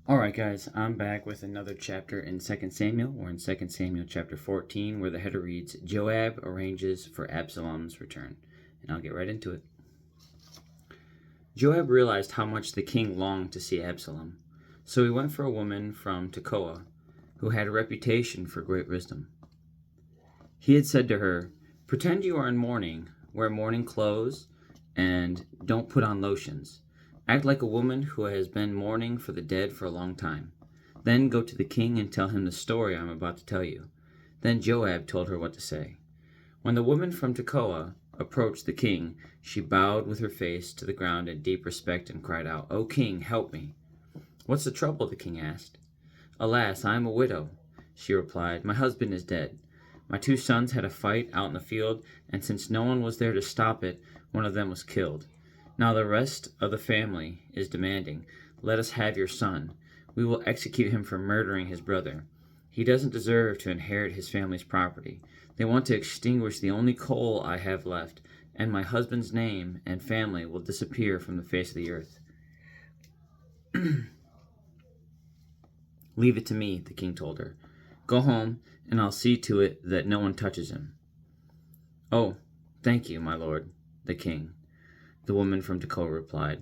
Alright guys, I'm back with another chapter in 2 Samuel. We're in 2 Samuel chapter 14 where the header reads, Joab arranges for Absalom's return. And I'll get right into it. Joab realized how much the king longed to see Absalom. So he went for a woman from Tekoa who had a reputation for great wisdom. He had said to her, pretend you are in mourning, wear mourning clothes, and don't put on lotions. Act like a woman who has been mourning for the dead for a long time. Then go to the king and tell him the story I am about to tell you. Then Joab told her what to say. When the woman from Tekoa approached the king, she bowed with her face to the ground in deep respect and cried out, O king, help me. What's the trouble? The king asked. Alas, I am a widow, she replied. My husband is dead. My 2 sons had a fight out in the field, and since no one was there to stop it, one of them was killed. Now the rest of the family is demanding, let us have your son. We will execute him for murdering his brother. He doesn't deserve to inherit his family's property. They want to extinguish the only coal I have left, and my husband's name and family will disappear from the face of the earth. Leave it to me, the king told her. Go home, and I'll see to it that no one touches him. Oh, thank you, my lord, the king, the woman from Tekoa replied.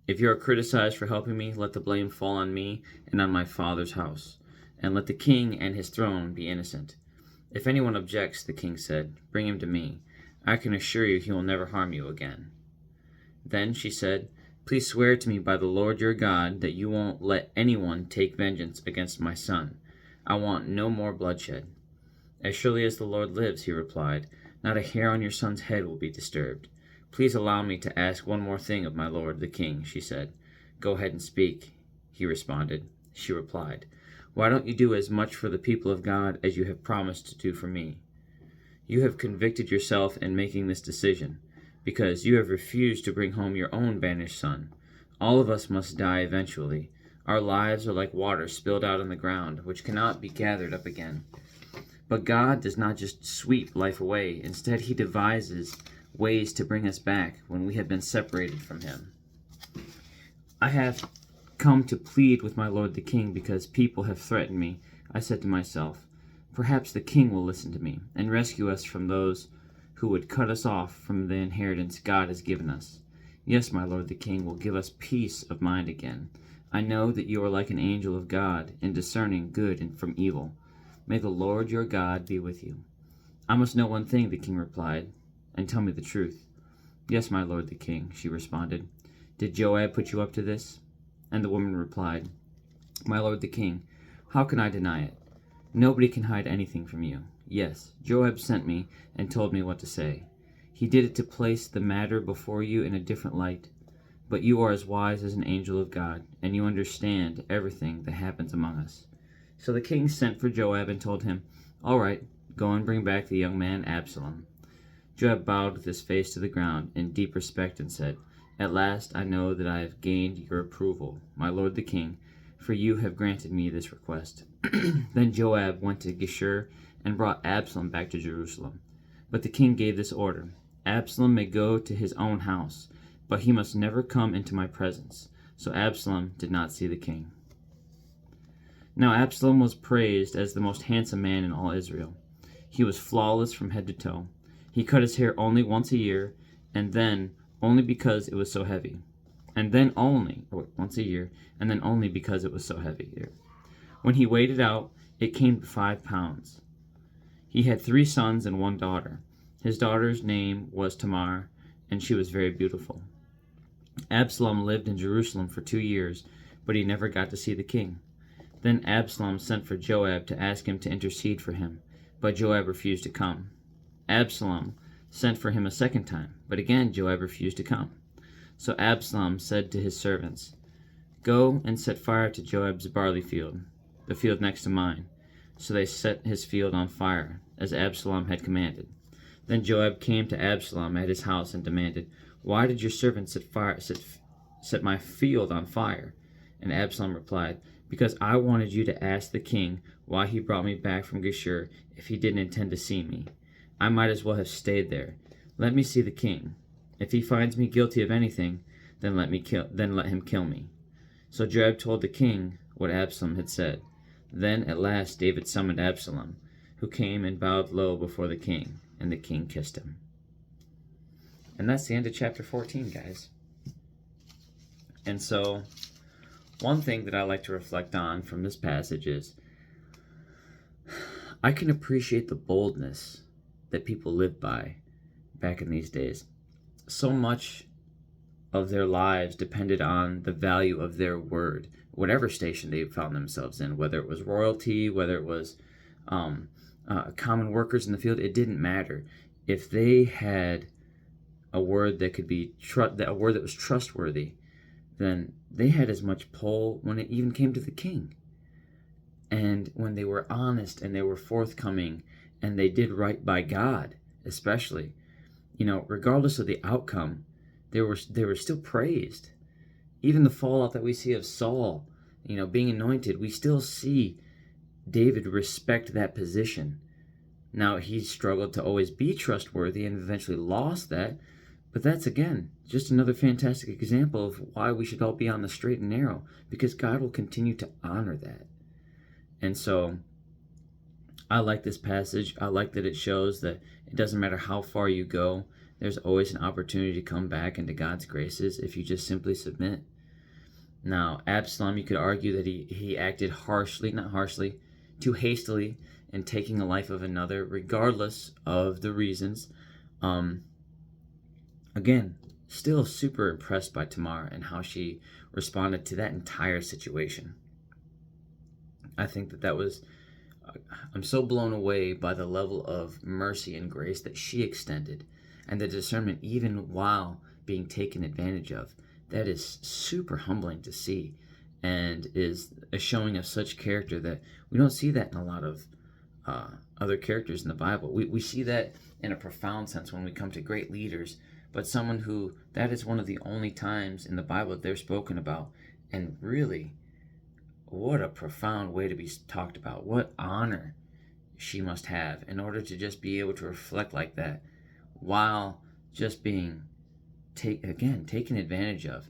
If you are criticized for helping me, let the blame fall on me and on my father's house, and let the king and his throne be innocent. If anyone objects, the king said, bring him to me. I can assure you he will never harm you again. Then she said, please swear to me by the Lord your God that you won't let anyone take vengeance against my son. I want no more bloodshed. As surely as the Lord lives, he replied, not a hair on your son's head will be disturbed. Please allow me to ask one more thing of my lord the king, she said. Go ahead and speak, he responded. She replied, why don't you do as much for the people of God as you have promised to do for me? You have convicted yourself in making this decision, because you have refused to bring home your own banished son. All of us must die eventually. Our lives are like water spilled out on the ground, which cannot be gathered up again. But God does not just sweep life away. Instead, he devises ways to bring us back when we have been separated from him. I have come to plead with my lord the king because people have threatened me. I said to myself, perhaps the king will listen to me and rescue us from those who would cut us off from the inheritance God has given us. Yes, my lord the king will give us peace of mind again. I know that you are like an angel of God in discerning good from evil. May the Lord your God be with you. I must know one thing, the king replied, and tell me the truth. Yes, my lord the king, she responded. Did Joab put you up to this? And the woman replied, my lord the king, how can I deny it? Nobody can hide anything from you. Yes, Joab sent me and told me what to say. He did it to place the matter before you in a different light. But you are as wise as an angel of God, and you understand everything that happens among us. So the king sent for Joab and told him, all right, go and bring back the young man Absalom. Joab bowed with his face to the ground in deep respect and said, at last I know that I have gained your approval, my lord the king, for you have granted me this request. Then Joab went to Geshur and brought Absalom back to Jerusalem. But the king gave this order, Absalom may go to his own house, but he must never come into my presence. So Absalom did not see the king. Now Absalom was praised as the most handsome man in all Israel. He was flawless from head to toe. He cut his hair only once a year, and then only because it was so heavy. And then only, once a year, and then only because it was so heavy. When he weighed it out, it came to 5 pounds. He had 3 sons and 1 daughter. His daughter's name was Tamar, and she was very beautiful. Absalom lived in Jerusalem for 2 years, but he never got to see the king. Then Absalom sent for Joab to ask him to intercede for him, but Joab refused to come. Absalom sent for him a second time, but again Joab refused to come. So Absalom said to his servants, go and set fire to Joab's barley field, the field next to mine. So they set his field on fire, as Absalom had commanded. Then Joab came to Absalom at his house and demanded, why did your servant set my field on fire? And Absalom replied, because I wanted you to ask the king why he brought me back from Geshur if he didn't intend to see me. I might as well have stayed there. Let me see the king. If he finds me guilty of anything, then let him kill me. So Joab told the king what Absalom had said. Then at last David summoned Absalom, who came and bowed low before the king, and the king kissed him. And that's the end of chapter 14, guys. And so, one thing that I like to reflect on from this passage is I can appreciate the boldness that people lived by back in these days. So much of their lives depended on the value of their word, whatever station they found themselves in, whether it was royalty, whether it was common workers in the field, it didn't matter. If they had a word that could be a word that was trustworthy, then they had as much pull when it even came to the king. And when they were honest and they were forthcoming and they did right by God, especially, regardless of the outcome, they were still praised. Even the fallout that we see of Saul, being anointed, we still see David respect that position. Now, he struggled to always be trustworthy and eventually lost that, but that's, again, just another fantastic example of why we should all be on the straight and narrow, because God will continue to honor that. And so, I like this passage. I like that it shows that it doesn't matter how far you go, there's always an opportunity to come back into God's graces if you just simply submit. Now, Absalom, you could argue that he acted too hastily in taking the life of another, regardless of the reasons. Again, still super impressed by Tamar and how she responded to that entire situation. I think that was, I'm so blown away by the level of mercy and grace that she extended, and the discernment even while being taken advantage of. That is super humbling to see, and is a showing of such character that we don't see that in a lot of other characters in the Bible. We see that in a profound sense when we come to great leaders, but someone who, that is one of the only times in the Bible that they're spoken about. And really, what a profound way to be talked about. What honor she must have in order to just be able to reflect like that while just being taken advantage of,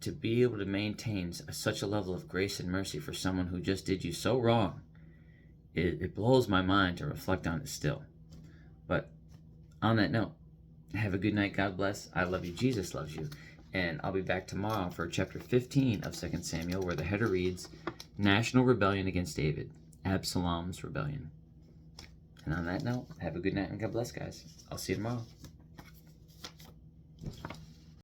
to be able to maintain such a level of grace and mercy for someone who just did you so wrong. It blows my mind to reflect on it still. But on that note, have a good night. God bless. I love you. Jesus loves you. And I'll be back tomorrow for chapter 15 of 2 Samuel, where the header reads, National Rebellion Against David, Absalom's Rebellion. And on that note, have a good night and God bless, guys. I'll see you tomorrow.